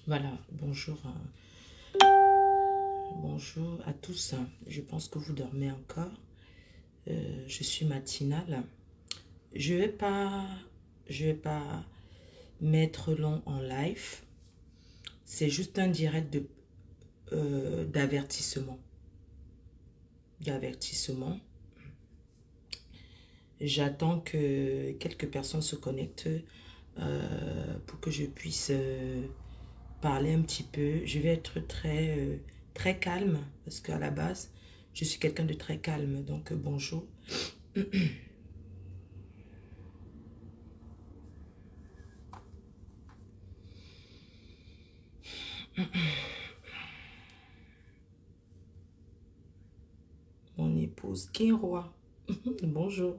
Voilà, bonjour. Bonjour à tous. Je pense que vous dormez encore. Je suis matinale. Je vais pas mettre long en live. C'est juste un direct d'avertissement. J'attends que quelques personnes se connectent pour que je puisse parler un petit peu. Je vais être très calme parce qu'à la base, je suis quelqu'un de très calme. Donc, bonjour. Mon épouse, King Roi. Bonjour.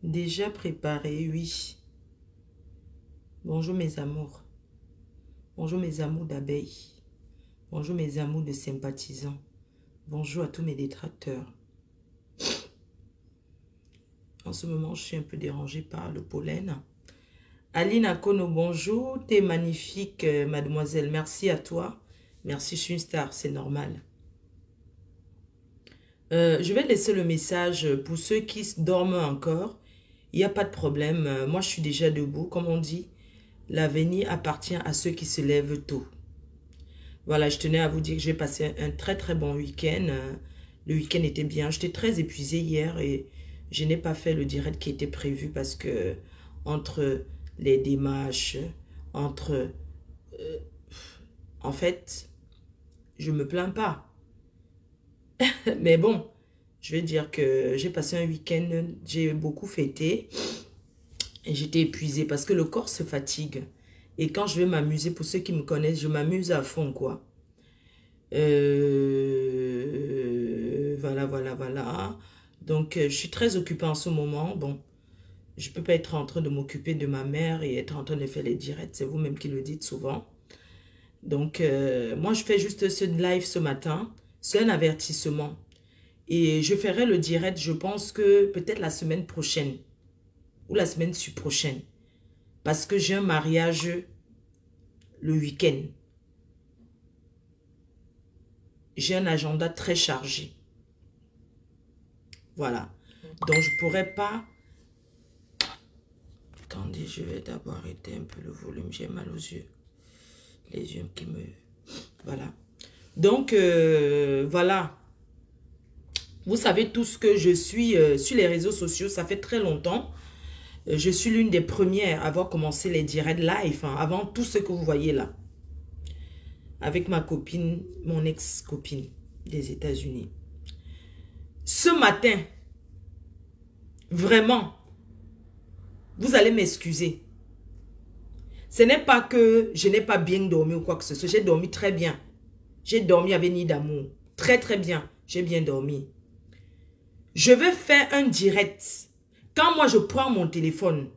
Déjà préparé, oui. Bonjour mes amours. Bonjour mes amours d'abeilles. Bonjour mes amours de sympathisants. Bonjour à tous mes détracteurs. En ce moment, je suis un peu dérangée par le pollen. Aline Akono, bonjour. T'es magnifique, mademoiselle. Merci à toi. Merci, je suis une star, c'est normal. Je vais laisser le message pour ceux qui dorment encore. Il n'y a pas de problème. Moi, je suis déjà debout. Comme on dit, l'avenir appartient à ceux qui se lèvent tôt. Voilà, je tenais à vous dire que j'ai passé un très bon week-end. Le week-end était bien. J'étais très épuisée hier et je n'ai pas fait le direct qui était prévu parce que entre les démarches, en fait, je me plains pas. Mais bon, je vais dire que j'ai passé un week-end, j'ai beaucoup fêté et j'étais épuisée parce que le corps se fatigue. Et quand je vais m'amuser, pour ceux qui me connaissent, je m'amuse à fond, quoi. Voilà. Donc, je suis très occupée en ce moment. Bon, je peux pas être en train de m'occuper de ma mère et être en train de faire les directs. C'est vous-même qui le dites souvent. Donc, moi, je fais juste ce live ce matin. C'est un avertissement. Et je ferai le direct, je pense que peut-être la semaine prochaine. Ou la semaine prochaine. Parce que j'ai un mariage le week-end. J'ai un agenda très chargé. Voilà. Donc, je ne pourrais pas... Attendez, je vais d'abord arrêter un peu le volume. J'ai mal aux yeux. Les yeux qui me... Voilà. Donc, voilà. Vous savez tous que je suis sur les réseaux sociaux. Ça fait très longtemps. Je suis l'une des premières à avoir commencé les directs live. Hein, avant tout ce que vous voyez là. Avec ma copine, mon ex-copine des États-Unis. Ce matin, vraiment, vous allez m'excuser. Ce n'est pas que je n'ai pas bien dormi ou quoi que ce soit. J'ai dormi très bien. J'ai dormi avec nid d'amour. Très bien. J'ai bien dormi. Je vais faire un direct. Quand moi je prends mon téléphone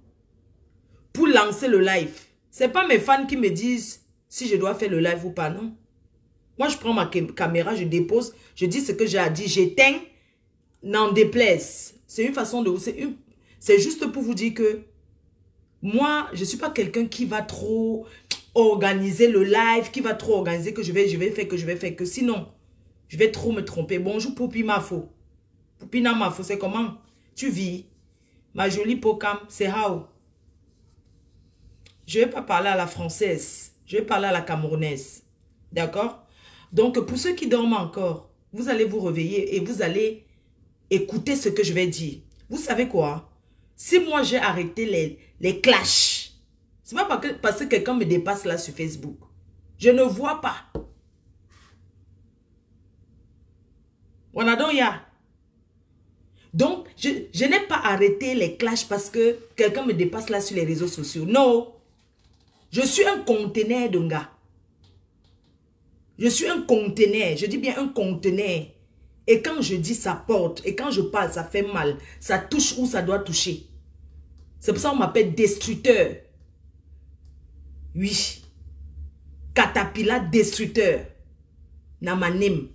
pour lancer le live, ce n'est pas mes fans qui me disent si je dois faire le live ou pas, non. Moi je prends ma caméra, je dépose, je dis ce que j'ai à dire, j'éteins, n'en déplaise. C'est une façon de... C'est juste pour vous dire que moi, je ne suis pas quelqu'un qui va trop organiser le live, qui va trop organiser que je vais faire que sinon, je vais trop me tromper. Bonjour Poupi Mafo. Poupina Mafo, c'est comment? Tu vis? Ma jolie Pokam, c'est how? Je ne vais pas parler à la française. Je vais parler à la camerounaise. D'accord? Donc, pour ceux qui dorment encore, vous allez vous réveiller et vous allez écouter ce que je vais dire. Vous savez quoi? Si moi, j'ai arrêté les clashs, c'est pas parce que quelqu'un me dépasse là sur Facebook. Je ne vois pas. Donc, je n'ai pas arrêté les clashs parce que quelqu'un me dépasse là sur les réseaux sociaux. Non. Je suis un conteneur d'un gars. Je suis un conteneur. Je dis bien un conteneur. Et quand je dis ça porte, et quand je parle, ça fait mal. Ça touche où ça doit toucher. C'est pour ça qu'on m'appelle destructeur. Oui. Caterpillar destructeur. Namanim.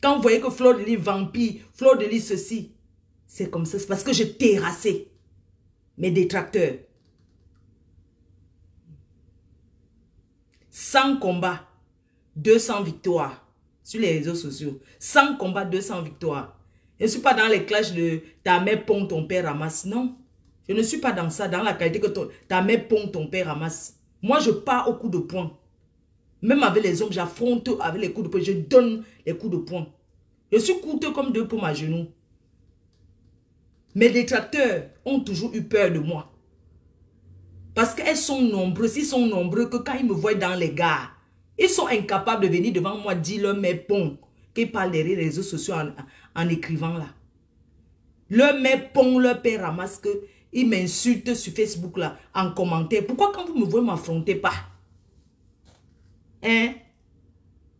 Quand vous voyez que Fleur de Lis vampire, Fleur de Lis ceci, c'est comme ça. C'est parce que je terrassé. Mes détracteurs. 100 combats, 200 victoires sur les réseaux sociaux. 100 combats, 200 victoires. Je ne suis pas dans les clashs de ta mère pond, ton père ramasse. Non. Je ne suis pas dans ça, dans la qualité que ta mère pond, ton père ramasse. Moi, je pars au coup de poing. Même avec les hommes, j'affronte avec les coups de poing. Je donne les coups de poing. Je suis coûteux comme deux paumes à genoux. Mes détracteurs ont toujours eu peur de moi. Parce qu'elles sont nombreuses. Ils sont nombreux que quand ils me voient dans les gares, ils sont incapables de venir devant moi dire leur mère pond. Qu'ils parlent des réseaux sociaux en écrivant là. Leur mère pond, leur père ramasse que ils m'insultent sur Facebook là en commentaire. Pourquoi quand vous me voyez m'affronter pas? Hein?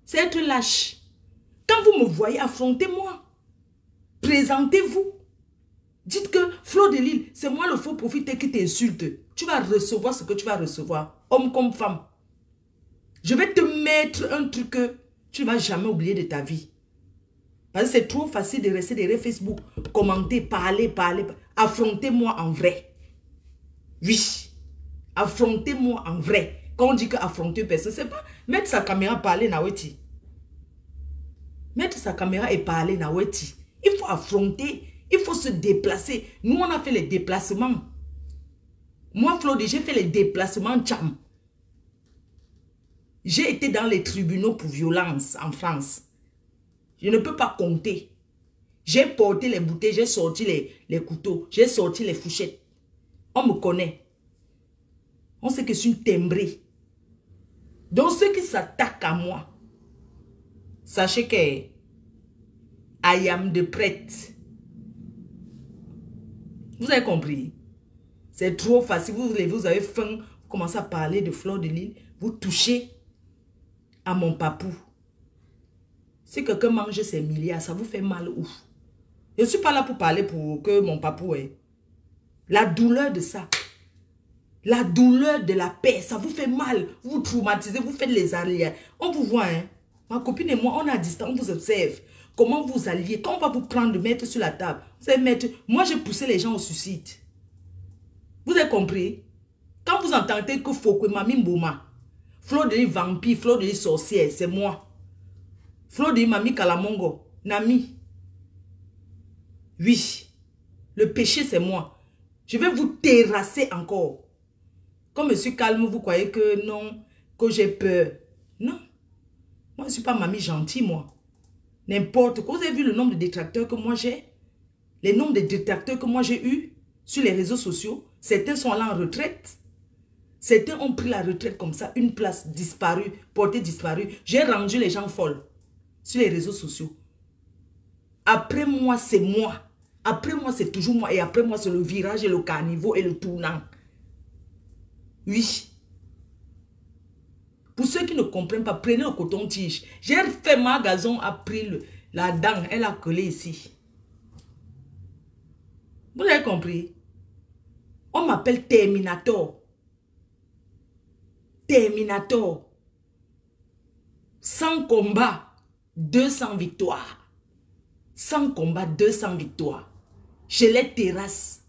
C'est être lâche. Quand vous me voyez, affrontez-moi. Présentez-vous. Dites que Flo de Lille, c'est moi le faux prophète qui t'insulte. Tu vas recevoir ce que tu vas recevoir. Homme comme femme. Je vais te mettre un truc que tu ne vas jamais oublier de ta vie. Parce que c'est trop facile de rester derrière Facebook. Commenter, parler. Affrontez-moi en vrai. Oui. Affrontez-moi en vrai. Quand on dit qu'affronter personne, c'est pas mettre sa caméra parler Naweti. Mettre sa caméra et parler Naweti. Il faut affronter. Il faut se déplacer. Nous, on a fait les déplacements. Moi, Flo, j'ai fait les déplacements tcham. J'ai été dans les tribunaux pour violence en France. Je ne peux pas compter. J'ai porté les bouteilles, j'ai sorti les couteaux, j'ai sorti les fourchettes. On me connaît. On sait que je suis une timbrée. Donc, ceux qui s'attaquent à moi, sachez que I am de prête. Vous avez compris? C'est trop facile. Vous avez faim. Vous commencez à parler de Flo de Lille. Vous touchez à mon papou. Si quelqu'un mange ses milliards, ça vous fait mal ouf. Je ne suis pas là pour parler pour que mon papou ait. La douleur de ça. La douleur de la paix, ça vous fait mal. Vous vous traumatisez, vous faites les arrières. On vous voit, hein. Ma copine et moi, on est à distance, on vous observe. Comment vous alliez. Quand on va vous prendre, mettre sur la table. Vous allez mettre... Moi, j'ai poussé les gens au suicide. Vous avez compris? Quand vous entendez que Fokwe Mami Mboma, Flo de vampire, Flo de sorcière, c'est moi. Flo de Mami Kalamongo, Nami. Oui. Le péché, c'est moi. Je vais vous terrasser encore. Comme je suis calme, vous croyez que non, que j'ai peur. Non. Moi, je ne suis pas mamie gentille, moi. N'importe quoi. Vous avez vu le nombre de détracteurs que moi j'ai? Les nombres de détracteurs que moi j'ai eu sur les réseaux sociaux. Certains sont allés en retraite. Certains ont pris la retraite comme ça. Une place disparue, portée disparue. J'ai rendu les gens folles sur les réseaux sociaux. Après moi, c'est moi. Après moi, c'est toujours moi. Et après moi, c'est le virage et le caniveau et le tournant. Oui. Pour ceux qui ne comprennent pas, prenez le coton-tige. J'ai fait ma gazon, a pris la dent, elle a collé ici. Vous avez compris? On m'appelle Terminator. Terminator. 100 combats, 200 victoires. 100 combats, 200 victoires. Je les terrasse.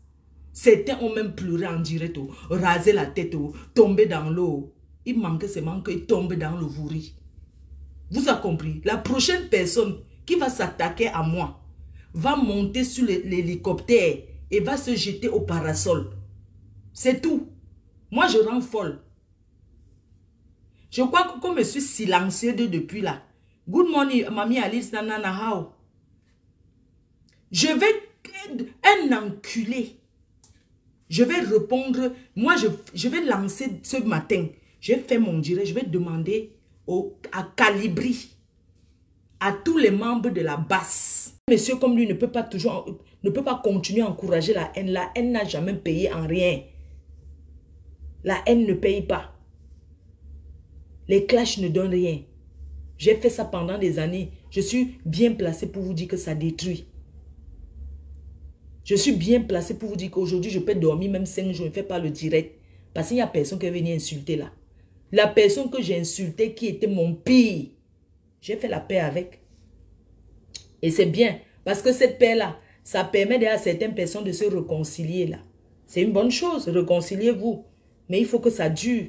Certains ont même pleuré en direct, rasé la tête, tombé dans l'eau. Il manquait seulement qu'ils tombent dans le vouri. Vous avez compris? La prochaine personne qui va s'attaquer à moi va monter sur l'hélicoptère et va se jeter au parasol. C'est tout. Moi, je rends folle. Je crois que comme je suis silencieuse depuis là. Good morning, Mami Alice Nanana How. Je vais... Un enculé. Je vais répondre. Moi, je vais lancer ce matin. Je vais faire mon direct. Je vais demander à Calibri, à tous les membres de la base. Monsieur comme lui ne peut pas continuer à encourager la haine. La haine n'a jamais payé en rien. La haine ne paye pas. Les clashs ne donnent rien. J'ai fait ça pendant des années. Je suis bien placé pour vous dire que ça détruit. Je suis bien placé pour vous dire qu'aujourd'hui, je peux dormir même 5 jours. Je ne fais pas le direct. Parce qu'il n'y a personne qui est venu insulter là. La personne que j'ai insultée, qui était mon pire, j'ai fait la paix avec. Et c'est bien. Parce que cette paix-là, ça permet à certaines personnes de se réconcilier là. C'est une bonne chose, réconciliez-vous. Mais il faut que ça dure.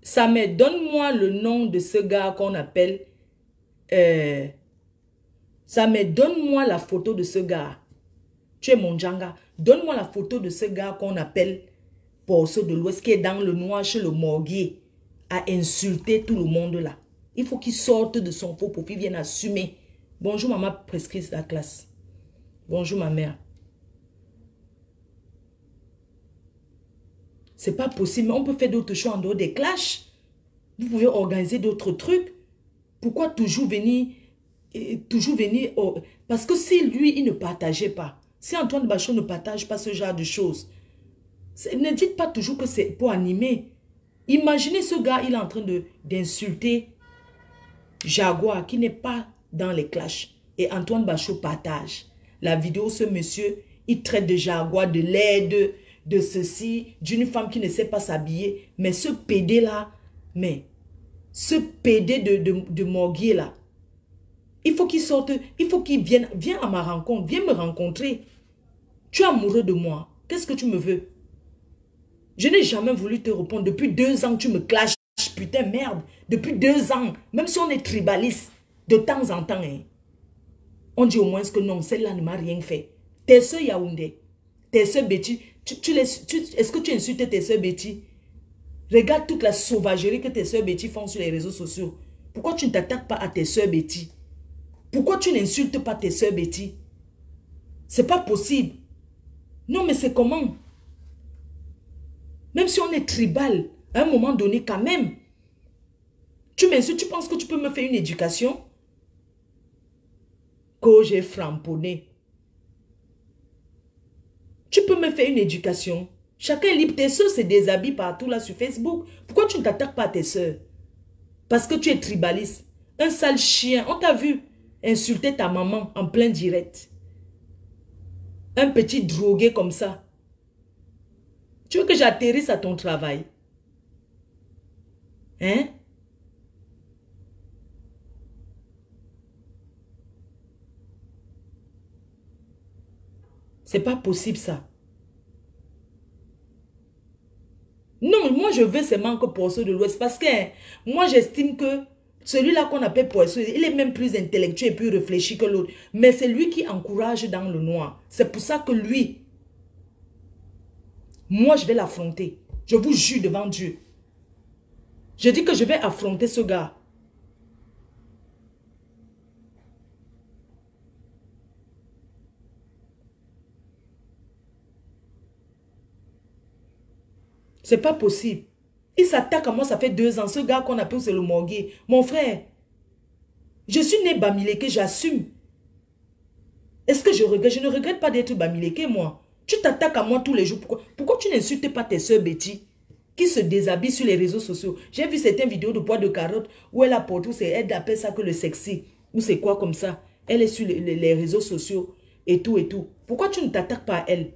Ça me donne-moi le nom de ce gars qu'on appelle... ça me donne-moi la photo de ce gars. Tu es mon Djanga. Donne-moi la photo de ce gars qu'on appelle Porceau de l'Ouest qui est dans le noir chez le morguier à insulter tout le monde là. Il faut qu'il sorte de son faux profil, vienne assumer. Bonjour maman prescrite de la classe. Bonjour ma mère. C'est pas possible, mais on peut faire d'autres choses en dehors des clashs. Vous pouvez organiser d'autres trucs. Pourquoi toujours venir... Parce que si lui, il ne partageait pas, si Antoine Bachot ne partage pas ce genre de choses, ne dites pas toujours que c'est pour animer. Imaginez ce gars, il est en train d'insulter Jaguar, qui n'est pas dans les clashs. Et Antoine Bachot partage la vidéo, ce monsieur, il traite de Jaguar, de l'aide, de ceci, d'une femme qui ne sait pas s'habiller. Mais ce PD là, ce PD de Morguier là, il faut qu'il sorte, il faut qu'il vienne à ma rencontre, viens me rencontrer. Tu es amoureux de moi, qu'est-ce que tu me veux? Je n'ai jamais voulu te répondre. Depuis 2 ans, tu me clashes, putain, merde. Depuis 2 ans, même si on est tribaliste, de temps en temps, hein, on dit au moins que non, celle-là ne m'a rien fait. Tes soeurs Yaoundé, tes soeurs Betty, est-ce que tu insultes tes soeurs Betty? Regarde toute la sauvagerie que tes soeurs Betty font sur les réseaux sociaux. Pourquoi tu ne t'attaques pas à tes soeurs Betty? Pourquoi tu n'insultes pas tes soeurs Betty? C'est pas possible. Non, mais c'est comment? Même si on est tribal, à un moment donné, quand même, tu m'insultes, tu penses que tu peux me faire une éducation? Que j'ai framponné. Tu peux me faire une éducation? Chacun est libre. Tes soeurs se déshabillent partout là sur Facebook. Pourquoi tu ne t'attaques pas à tes soeurs? Parce que tu es tribaliste. Un sale chien. On t'a vu insulter ta maman en plein direct. Un petit drogué comme ça. Tu veux que j'atterrisse à ton travail? Hein? C'est pas possible ça. Non, moi je veux seulement que Porceau de l'Ouest. Parce que moi j'estime que celui-là qu'on appelle Porceau, il est même plus intellectuel et plus réfléchi que l'autre. Mais c'est lui qui encourage dans le noir. C'est pour ça que lui, moi je vais l'affronter. Je vous jure devant Dieu. Je dis que je vais affronter ce gars. C'est pas possible. Il s'attaque à moi, ça fait 2 ans. Ce gars qu'on appelle, c'est le Morguier. Mon frère, je suis né Bamileke, j'assume. Est-ce que je regrette? Je ne regrette pas d'être Bamileke, moi. Tu t'attaques à moi tous les jours. Pourquoi tu n'insultes pas tes soeurs Betty qui se déshabillent sur les réseaux sociaux? J'ai vu certaines vidéos de poids de carotte où elle a porté, elle appelle ça que le sexy. Ou c'est quoi comme ça? Elle est sur les réseaux sociaux et tout et tout. Pourquoi tu ne t'attaques pas à elle?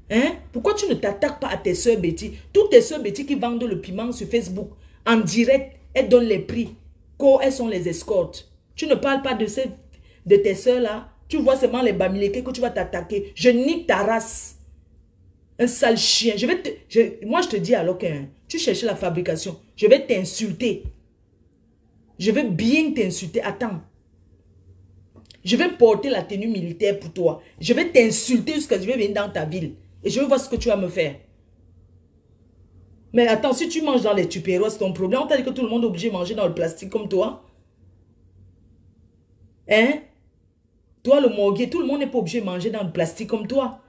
Hein? Pourquoi tu ne t'attaques pas à tes soeurs Betty? Toutes tes soeurs Betty qui vendent le piment sur Facebook, en direct, elles donnent les prix. Elles sont les escortes. Tu ne parles pas de tes soeurs là. Tu vois seulement les Bamileke que tu vas t'attaquer. Je nique ta race. Un sale chien. Moi je te dis alors que tu cherches la fabrication. Je vais t'insulter. Je vais bien t'insulter. Attends. Je vais porter la tenue militaire pour toi. Je vais t'insulter jusqu'à ce que je vais venir dans ta ville. Et je vais voir ce que tu vas me faire. Mais attends, si tu manges dans les tupérois, c'est ton problème. On t'a dit que tout le monde est obligé de manger dans le plastique comme toi. Hein? Toi, le Morguier, tout le monde n'est pas obligé de manger dans le plastique comme toi.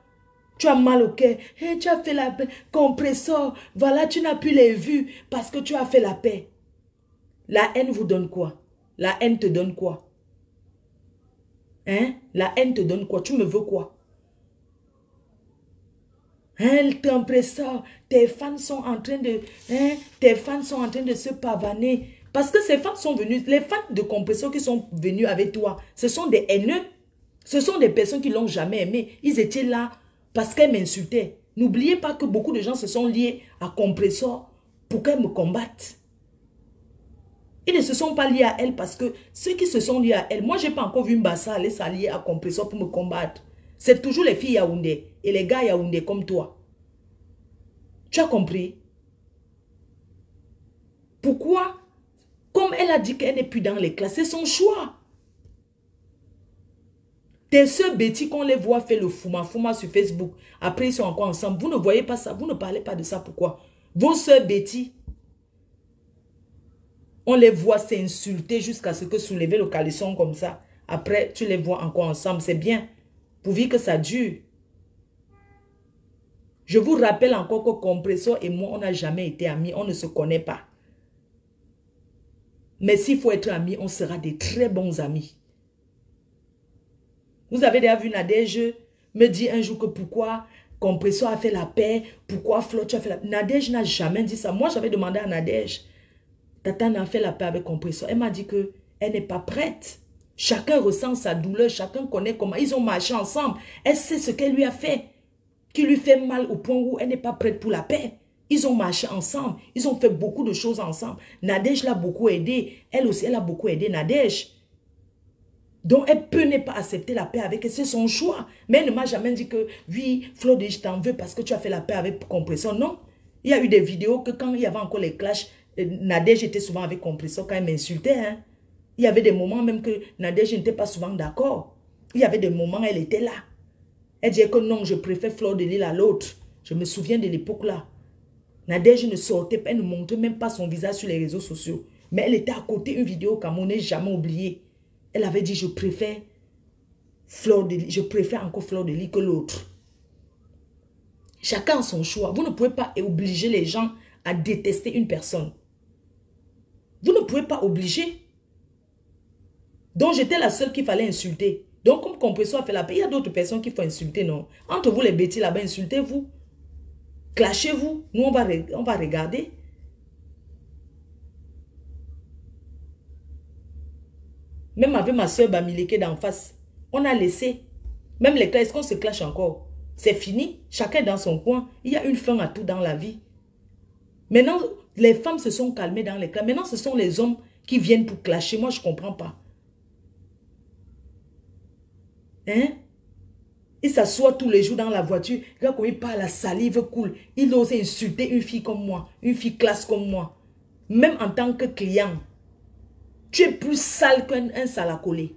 Tu as mal au cœur. Hein, tu as fait la paix. Compressor. Voilà, tu n'as plus les vues parce que tu as fait la paix. La haine vous donne quoi? La haine te donne quoi? Hein? La haine te donne quoi? Tu me veux quoi? Hein, le compresseur, tes fans sont en train de... Hein, tes fans sont en train de se pavaner. Parce que ces fans sont venus... Les fans de compresseur qui sont venus avec toi, ce sont des haineux. Ce sont des personnes qui ne l'ont jamais aimé. Ils étaient là parce qu'elles m'insultaient. N'oubliez pas que beaucoup de gens se sont liés à compresseur pour qu'elles me combattent. Ils ne se sont pas liés à elle parce que ceux qui se sont liés à elle, moi, je n'ai pas encore vu Mbassa aller s'allier à Compressor pour me combattre. C'est toujours les filles Yaoundé et les gars Yaoundé comme toi. Tu as compris? Pourquoi? Comme elle a dit qu'elle n'est plus dans les classes, c'est son choix. Tes soeurs Betty, qu'on les voit faire le fouma sur Facebook, après ils sont encore ensemble. Vous ne voyez pas ça, vous ne parlez pas de ça. Pourquoi? Vos soeurs Betty, on les voit s'insulter jusqu'à ce que soulever le caleçon comme ça. Après, tu les vois encore ensemble. C'est bien. Pourvu que ça dure. Je vous rappelle encore que Compressor et moi, on n'a jamais été amis. On ne se connaît pas. Mais s'il faut être amis, on sera des très bons amis. Vous avez déjà vu Nadège me dire un jour que pourquoi Compressor a fait la paix, pourquoi Flo tu as fait la paix. Nadège n'a jamais dit ça. Moi, j'avais demandé à Nadège. Tata a fait la paix avec Compressor. Elle m'a dit qu'elle n'est pas prête. Chacun ressent sa douleur. Chacun connaît comment. Ils ont marché ensemble. Elle sait ce qu'elle lui a fait. Qui lui fait mal au point où elle n'est pas prête pour la paix. Ils ont marché ensemble. Ils ont fait beaucoup de choses ensemble. Nadège l'a beaucoup aidé. Elle aussi, elle a beaucoup aidé Nadège. Donc, elle peut ne pas accepter la paix avec elle. C'est son choix. Mais elle ne m'a jamais dit que, oui, Flo, je t'en veux parce que tu as fait la paix avec Compressor. Non. Il y a eu des vidéos que quand il y avait encore les clashs, Nadège était souvent avec Compressor quand elle m'insultait. Hein. Il y avait des moments même que Nadège n'était pas souvent d'accord. Il y avait des moments où elle était là. Elle disait que non, je préfère Fleur de Lys à l'autre. Je me souviens de l'époque là. Nadège ne sortait pas, elle ne montrait même pas son visage sur les réseaux sociaux. Mais elle était à côté, une vidéo qu'on n'est jamais oubliée. Elle avait dit, je préfère Fleur de Lys, je préfère encore Fleur de Lys que l'autre. Chacun a son choix. Vous ne pouvez pas obliger les gens à détester une personne. Vous ne pouvez pas obliger. Donc, j'étais la seule qu'il fallait insulter. Donc, comme Compressor a fait la paix, il y a d'autres personnes qu'il faut insulter, non? Entre vous, les bêtis là-bas, insultez-vous. Clashez-vous. Nous, on va regarder. Même avec ma soeur Bamileke d'en face, on a laissé. Même les classes, est-ce qu'on se clash encore? C'est fini. Chacun dans son coin. Il y a une fin à tout dans la vie. Maintenant, les femmes se sont calmées dans les classes. Maintenant, ce sont les hommes qui viennent pour clasher. Moi, je ne comprends pas. Hein? Il s'assoit tous les jours dans la voiture. Regarde comment il parle, la salive coule. Il ose insulter une fille comme moi. Une fille classe comme moi. Même en tant que client. Tu es plus sale qu'un salacolé.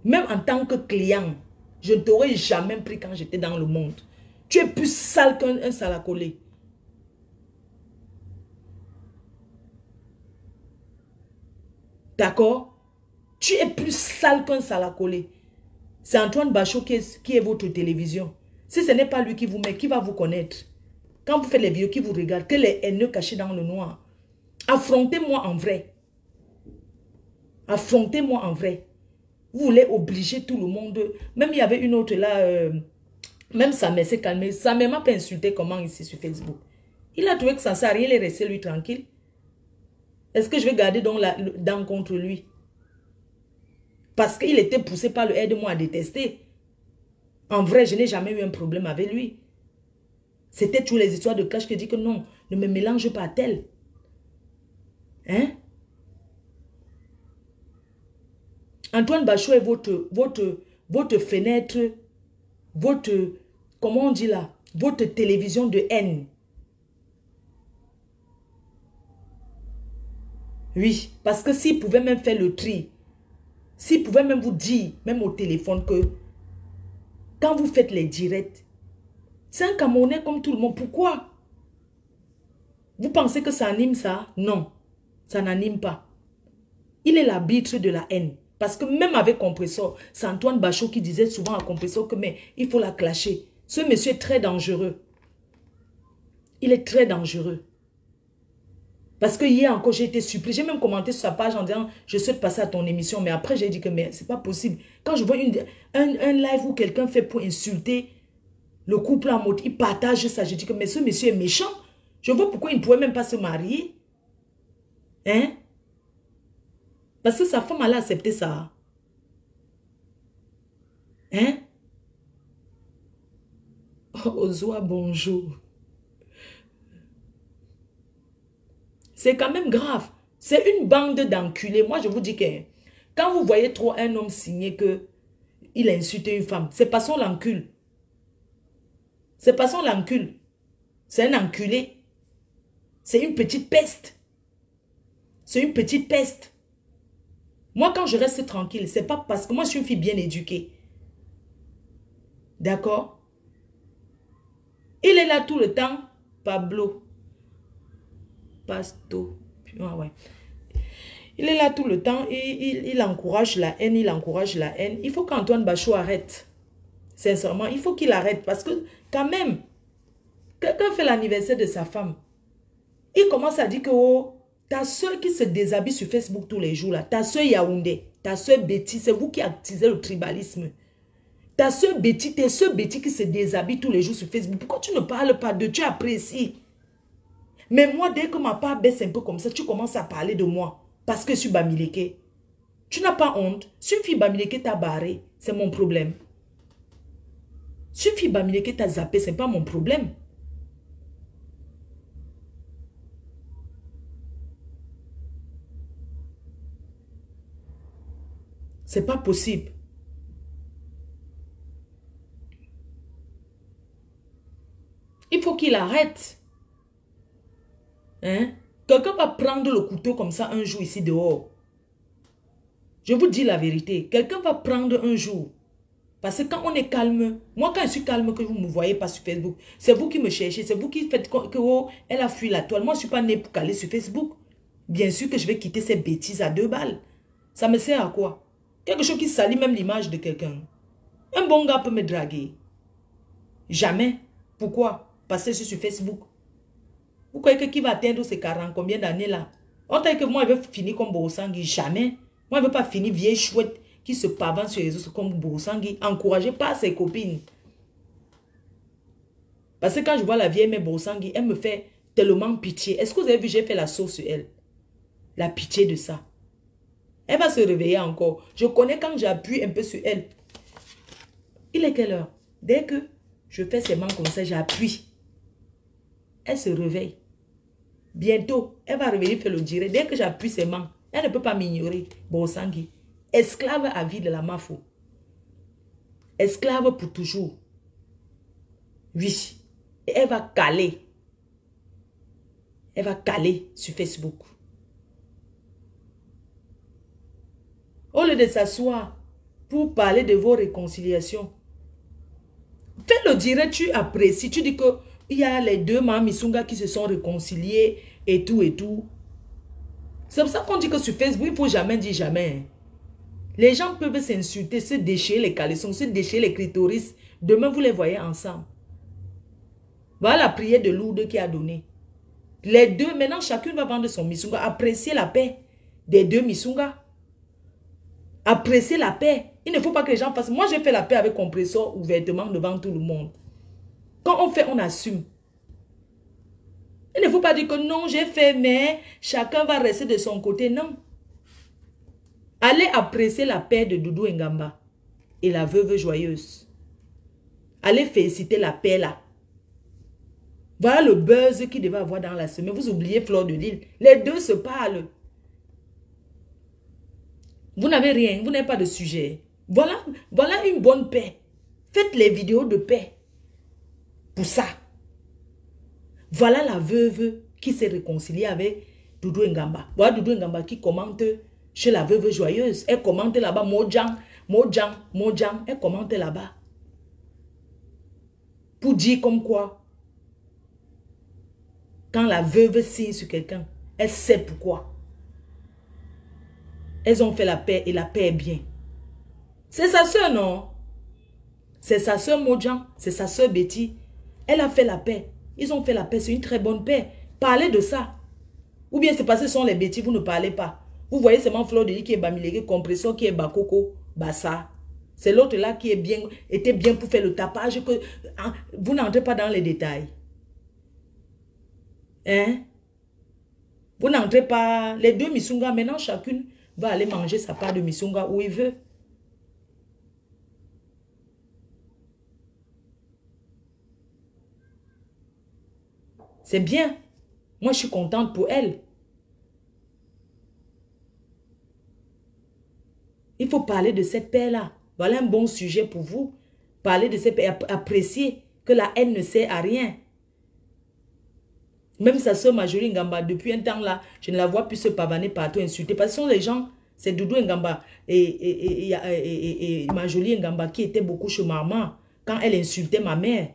Même en tant que client. Je ne t'aurais jamais pris quand j'étais dans le monde. Tu es plus sale qu'un salacolé. D'accord? Tu es plus sale qu'un salacolé. C'est Antoine Bachot qui est votre télévision. Si ce n'est pas lui qui vous met, qui va vous connaître? Quand vous faites les vidéos, qui vous regardent, que les haineux cachés dans le noir. Affrontez-moi en vrai. Affrontez-moi en vrai. Vous voulez obliger tout le monde. Même il y avait une autre là, même sa mère s'est calmée. Sa mère m'a pas insulté comment ici sur Facebook. Il a trouvé que ça ne sert à rien, il est resté lui tranquille. Est-ce que je vais garder donc la dent contre lui? Parce qu'il était poussé par le aide-moi à détester. En vrai, je n'ai jamais eu un problème avec lui. C'était toutes les histoires de clash qui dit que non, ne me mélange pas à tel. Hein? Antoine Bachot est votre fenêtre, comment on dit là, votre télévision de haine. Oui, parce que s'il pouvait même faire le tri, s'il pouvait même vous dire, même au téléphone, que quand vous faites les directs, c'est un Camerounais comme tout le monde. Pourquoi? Vous pensez que ça anime ça? Non, ça n'anime pas. Il est l'arbitre de la haine. Parce que même avec Compressor, c'est Antoine Bachot qui disait souvent à Compressor que mais il faut la clasher. Ce monsieur est très dangereux. Il est très dangereux. Parce que hier encore, j'ai été suppliée. J'ai même commenté sur sa page en disant, je souhaite passer à ton émission. Mais après, j'ai dit que mais c'est pas possible. Quand je vois un live où quelqu'un fait pour insulter le couple en mode, il partage ça. Je dis que mais ce monsieur est méchant. Je vois pourquoi il ne pouvait même pas se marier. Hein? Parce que sa femme, elle a accepté ça. Hein? Oh, Ozoa, bonjour. C'est quand même grave. C'est une bande d'enculés. Moi, je vous dis que quand vous voyez trop un homme signer que il insulte une femme, c'est pas son l'encule. C'est pas son l'encule. C'est un enculé. C'est une petite peste. C'est une petite peste. Moi, quand je reste tranquille, c'est pas parce que moi, je suis une fille bien éduquée. D'accord? Il est là tout le temps. Pablo. Pasto. Ah ouais. Il est là tout le temps. Il encourage la haine. Il encourage la haine. Il faut qu'Antoine Bachot arrête. Sincèrement, il faut qu'il arrête. Parce que quand même, quelqu'un fait l'anniversaire de sa femme. Il commence à dire que oh, ta soeur qui se déshabille sur Facebook tous les jours, là, ta soeur Yaoundé, ta soeur Betty, c'est vous qui actisez le tribalisme. Ta soeur Betty, tes soeurs Betty qui se déshabille tous les jours sur Facebook, pourquoi tu ne parles pas de tu apprécies? Mais moi, dès que ma part baisse un peu comme ça, tu commences à parler de moi parce que je suis Bamileke. Tu n'as pas honte. Si une fille Bamileke t'a barré, c'est mon problème. Si une fille Bamileke t'a zappé, c'est pas mon problème. C'est pas possible. Il faut qu'il arrête. Hein? Quelqu'un va prendre le couteau comme ça un jour ici dehors. Je vous dis la vérité. Quelqu'un va prendre un jour. Parce que quand on est calme, moi quand je suis calme, que vous ne me voyez pas sur Facebook, c'est vous qui me cherchez, c'est vous qui faites que oh, elle a fui la toile. Moi je ne suis pas née pour caler sur Facebook. Bien sûr que je vais quitter ces bêtises à 2 balles. Ça me sert à quoi? Quelque chose qui salit même l'image de quelqu'un. Un bon gars peut me draguer. Jamais. Pourquoi? Parce que je suis sur Facebook. Vous croyez que qui va atteindre ces 40 combien d'années là? On t'a dit que moi, je veux finir comme Borosangui. Jamais. Moi, je ne veux pas finir vieille chouette qui se pavane sur les réseaux comme Borosangui. Encouragée par ses copines. Parce que quand je vois la vieille mère Borosangui, elle me fait tellement pitié. Est-ce que vous avez vu, j'ai fait la sauce sur elle? La pitié de ça. Elle va se réveiller encore. Je connais quand j'appuie un peu sur elle. Il est quelle heure? Dès que je fais ses mains comme ça, j'appuie. Elle se réveille. Bientôt, elle va revenir faire le direct. Dès que j'appuie ses mains, elle ne peut pas m'ignorer. Borosangui. Esclave à vie de la mafo. Esclave pour toujours. Oui. Et elle va caler. Elle va caler sur Facebook. Au lieu de s'asseoir pour parler de vos réconciliations, fais le direct, tu apprécies. Tu dis que il y a les 2 Mamisunga qui se sont réconciliés et tout et tout. C'est pour ça qu'on dit que sur Facebook, il ne faut jamais dire jamais. Les gens peuvent s'insulter, se déchirer les caleçons, se déchirer les clitoris. Demain, vous les voyez ensemble. Voilà la prière de Lourdes qui a donné. Les 2, maintenant, chacune va vendre son Misunga. Appréciez la paix des 2 Misunga. Appréciez la paix. Il ne faut pas que les gens fassent. Moi, j'ai fait la paix avec compresseur ouvertement devant tout le monde. Quand on fait, on assume. Il ne faut pas dire que non, j'ai fait, mais chacun va rester de son côté. Non. Allez apprécier la paix de Doudou Ngamba et la veuve joyeuse. Allez féliciter la paix là. Voilà le buzz qu'il devait avoir dans la semaine. Vous oubliez Fleur de Lille. Les 2 se parlent. Vous n'avez rien, vous n'avez pas de sujet. Voilà une bonne paix. Faites les vidéos de paix. Pour ça. Voilà la veuve qui s'est réconciliée avec Doudou Ngamba. Voilà Doudou Ngamba qui commente chez la veuve joyeuse. Elle commente là-bas, Mojang. Elle commente là-bas. Pour dire comme quoi, quand la veuve signe sur quelqu'un, elle sait pourquoi. Elles ont fait la paix et la paix est bien. C'est sa soeur, non? C'est sa soeur Mojang, c'est sa soeur Betty. Elle a fait la paix. Ils ont fait la paix, c'est une très bonne paix. Parlez de ça. Ou bien c'est parce que ce sont les Betty, vous ne parlez pas. Vous voyez seulement Fleur de Lille qui est Bamileke, Compresseur qui est Bakoko, Bassa. C'est l'autre là qui était bien pour faire le tapage. Que, hein, vous n'entrez pas dans les détails. Hein? Vous n'entrez pas. Les 2 Misunga, maintenant chacune va aller manger sa part de Misunga où il veut. C'est bien. Moi, je suis contente pour elle. Il faut parler de cette paix-là. Voilà un bon sujet pour vous. Parler de cette paix, apprécier que la haine ne sert à rien. Même sa soeur Marjorie Ngamba, depuis un temps là, je ne la vois plus se pavaner partout, insulter. Parce que ce sont les gens, c'est Doudou Ngamba et Marjorie Ngamba qui étaient beaucoup chez maman quand elle insultait ma mère.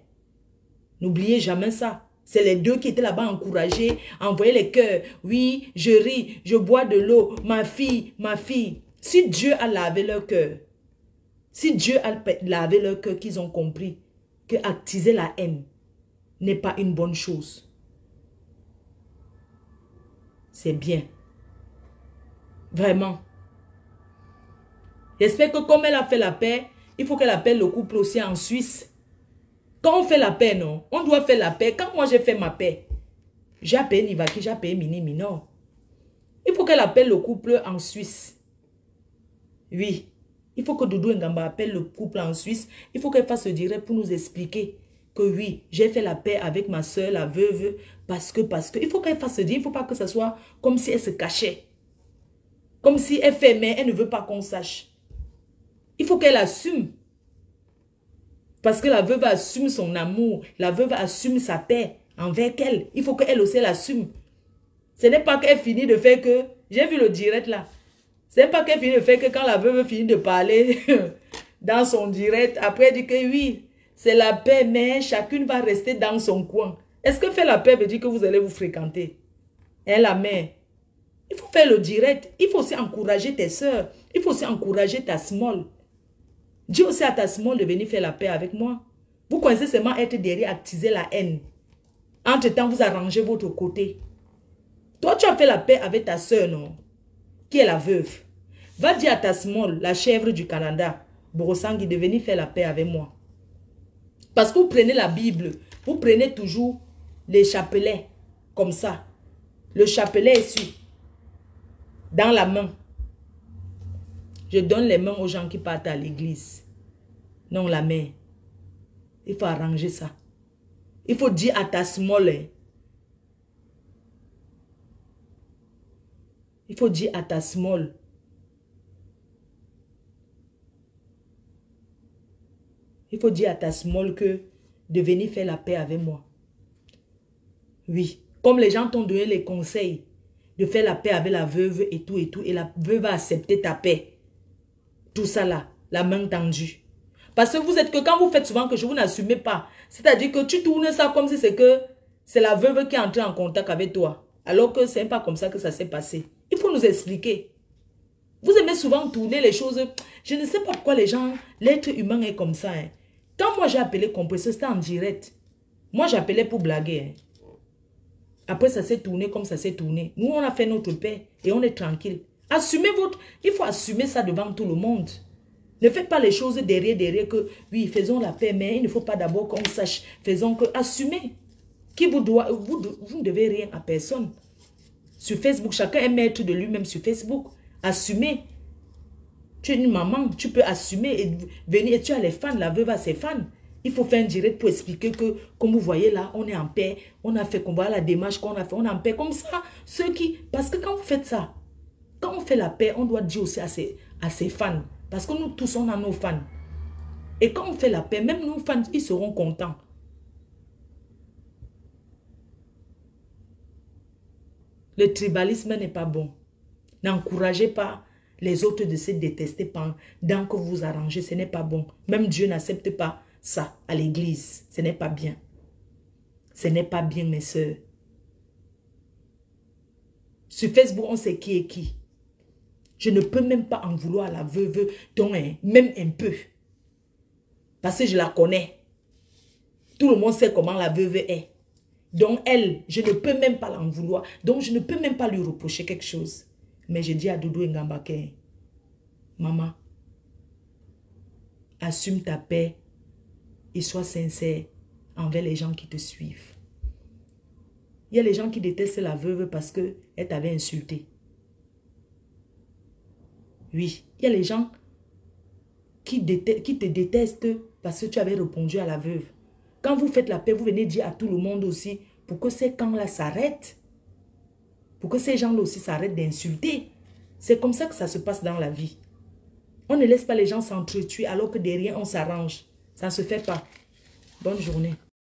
N'oubliez jamais ça. C'est les deux qui étaient là-bas encouragés, envoyer les cœurs. Oui, je ris, je bois de l'eau. Ma fille, ma fille. Si Dieu a lavé leur cœur, si Dieu a lavé leur cœur, qu'ils ont compris que attiser la haine n'est pas une bonne chose. C'est bien. Vraiment. J'espère que comme elle a fait la paix, il faut qu'elle appelle le couple aussi en Suisse. Quand on fait la paix, non, on doit faire la paix. Quand moi j'ai fait ma paix, j'ai appelé Nivaki, j'ai appelé Mini Minor. Il faut qu'elle appelle le couple en Suisse. Oui. Il faut que Doudou Ngamba appelle le couple en Suisse. Il faut qu'elle fasse le direct pour nous expliquer que oui, j'ai fait la paix avec ma soeur, la veuve, parce que. Il faut qu'elle fasse le dire. Il ne faut pas que ce soit comme si elle se cachait. Comme si elle fait, mais elle ne veut pas qu'on sache. Il faut qu'elle assume. Parce que la veuve assume son amour. La veuve assume sa paix envers elle. Il faut qu'elle aussi l'assume. Ce n'est pas qu'elle finit de faire que... J'ai vu le direct là. Ce n'est pas qu'elle finit de faire que quand la veuve finit de parler dans son direct, après elle dit que oui, c'est la paix, mais chacune va rester dans son coin. Est-ce que faire la paix veut dire que vous allez vous fréquenter? Hein, la mère? Il faut faire le direct. Il faut aussi encourager tes soeurs. Il faut aussi encourager ta small. Dis aussi à ta small de venir faire la paix avec moi. Vous connaissez seulement être derrière, attiser la haine. Entre-temps, vous arrangez votre côté. Toi, tu as fait la paix avec ta soeur, non? Qui est la veuve. Va dire à ta small, la chèvre du Canada, Borosangui, de venir faire la paix avec moi. Parce que vous prenez la Bible, vous prenez toujours les chapelets, comme ça. Le chapelet est ici, dans la main. Je donne les mains aux gens qui partent à l'église. Non, la main. Il faut arranger ça. Il faut dire à ta small. Il faut dire à ta small. Il faut dire à ta small que de venir faire la paix avec moi. Oui. Comme les gens t'ont donné les conseils de faire la paix avec la veuve et tout. Et la veuve va accepter ta paix. Tout ça là, la main tendue. Parce que vous êtes que quand vous faites souvent que vous n'assumez pas. C'est-à-dire que tu tournes ça comme si c'est la veuve qui est entrée en contact avec toi. Alors que ce n'est pas comme ça que ça s'est passé. Il faut nous expliquer. Vous aimez souvent tourner les choses. Je ne sais pas pourquoi les gens, l'être humain est comme ça. Hein. Quand moi j'ai appelé compresseur, c'était en direct. Moi j'appelais pour blaguer. Hein. Après ça s'est tourné comme ça s'est tourné. Nous on a fait notre paix et on est tranquille. Assumez votre... Il faut assumer ça devant tout le monde. Ne faites pas les choses derrière que oui, faisons la paix, mais il ne faut pas d'abord qu'on sache. Faisons que... Assumez. Qui vous doit... Vous ne devez rien à personne. Sur Facebook, chacun est maître de lui-même sur Facebook. Assumez. Tu es une maman, tu peux assumer et venir. Et tu as les fans, la veuve a ses fans. Il faut faire un direct pour expliquer que, comme vous voyez là, on est en paix. On a fait qu'on voit la démarche qu'on a fait, on est en paix. Comme ça, ceux qui... Parce que quand vous faites ça, quand on fait la paix, on doit dire aussi à ses fans. Parce que nous tous, on a nos fans. Et quand on fait la paix, même nos fans, ils seront contents. Le tribalisme n'est pas bon. N'encouragez pas les autres de se détester pendant que vous vous arrangez. Ce n'est pas bon. Même Dieu n'accepte pas ça à l'église. Ce n'est pas bien. Ce n'est pas bien, mes soeurs. Sur Facebook, on sait qui est qui. Je ne peux même pas en vouloir à la veuve, donc même un peu. Parce que je la connais. Tout le monde sait comment la veuve est. Donc elle, je ne peux même pas l'en vouloir. Donc je ne peux même pas lui reprocher quelque chose. Mais je dis à Doudou Ngamba que, maman, assume ta paix et sois sincère envers les gens qui te suivent. Il y a les gens qui détestent la veuve parce qu'elle t'avait insulté. Oui, il y a les gens qui te détestent parce que tu avais répondu à la veuve. Quand vous faites la paix, vous venez dire à tout le monde aussi pour que ces camps-là s'arrêtent. Pour que ces gens-là aussi s'arrêtent d'insulter. C'est comme ça que ça se passe dans la vie. On ne laisse pas les gens s'entretuer alors que derrière, on s'arrange. Ça ne se fait pas. Bonne journée.